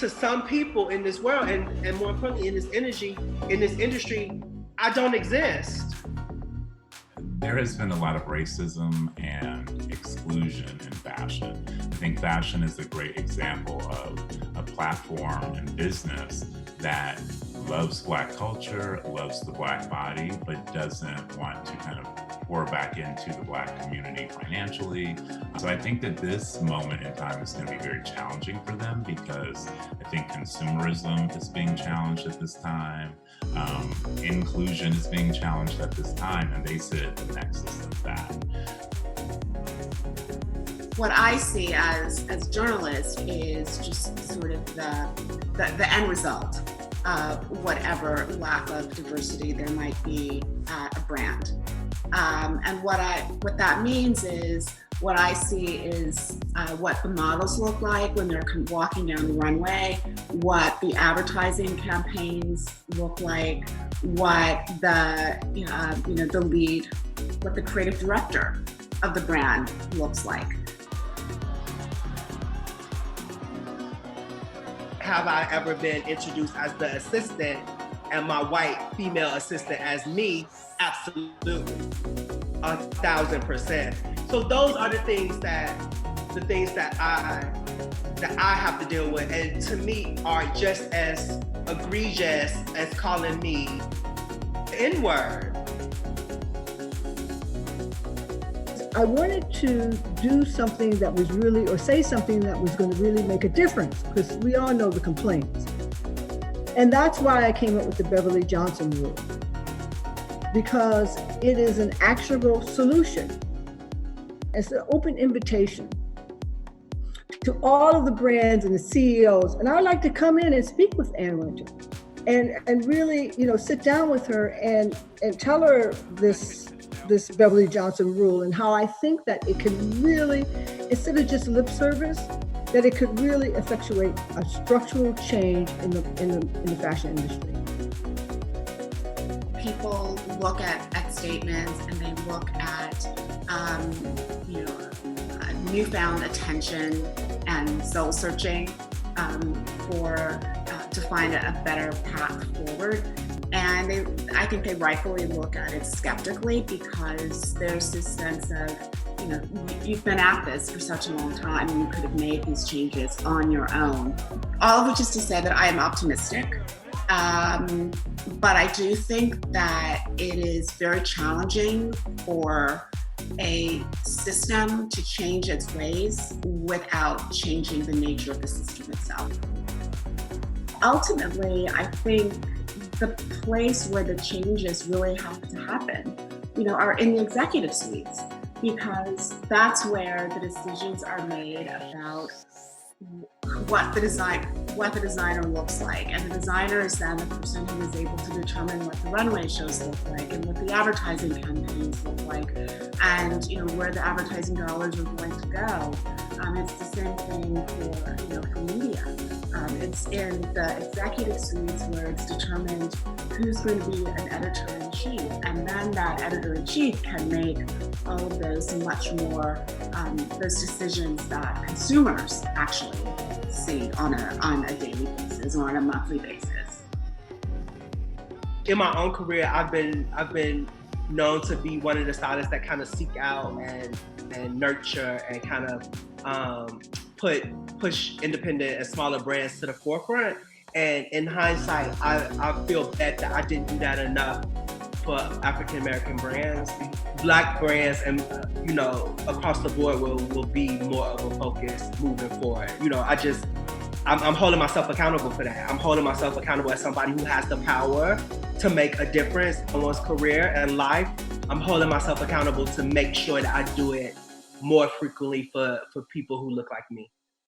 to some people in this world, and more importantly in this industry, I don't exist. There has been a lot of racism and exclusion in fashion. I think fashion is a great example of a platform and business that loves Black culture, loves the Black body, but doesn't want to kind of pour back into the Black community financially. So I think that this moment in time is going to be very challenging for them, because I think consumerism is being challenged at this time. Inclusion is being challenged at this time, and they sit at the nexus of that. What I see as journalists is just sort of the end result of whatever lack of diversity there might be at a brand. And what that means is, what I see is what the models look like when they're walking down the runway, what the advertising campaigns look like, what the the lead, what the creative director of the brand looks like. Have I ever been introduced as the assistant and my white female assistant as me? Absolutely, 1,000%. So those are the things that I have to deal with, and to me are just as egregious as calling me the N-word. I wanted to do something that was really, or say something that was going to really make a difference, because we all know the complaints. And that's why I came up with the Beverly Johnson rule, because it is an actionable solution. It's an open invitation to all of the brands and the CEOs. And I would like to come in and speak with Ann Wintour and really, sit down with her and tell her this Beverly Johnson rule, and how I think that it can really, instead of just lip service, that it could really effectuate a structural change in the fashion industry. People look at statements, and they look at newfound attention and soul searching to find a better path forward. And I think they rightfully look at it skeptically, because there's this sense of, you've been at this for such a long time, and you could have made these changes on your own. All of which is to say that I am optimistic. But I do think that it is very challenging for a system to change its ways without changing the nature of the system itself. Ultimately, I think the place where the changes really have to happen, are in the executive suites, because that's where the decisions are made about what the designer looks like. And the designer is then the person who is able to determine what the runway shows look like, and what the advertising campaigns look like, and where the advertising dollars are going to go. It's the same thing for media. It's in the executive suites where it's determined who's going to be an editor-in-chief, and then that editor-in-chief can make all of those much more those decisions that consumers actually see on a daily basis or on a monthly basis. In my own career, I've been known to be one of the stylists that kind of seek out and nurture and kind of push independent and smaller brands to the forefront. And in hindsight, I feel bad that I didn't do that enough for African American brands. Black brands, and across the board will be more of a focus moving forward. I'm holding myself accountable for that. I'm holding myself accountable as somebody who has the power to make a difference in one's career and life. I'm holding myself accountable to make sure that I do it more frequently for people who look like me.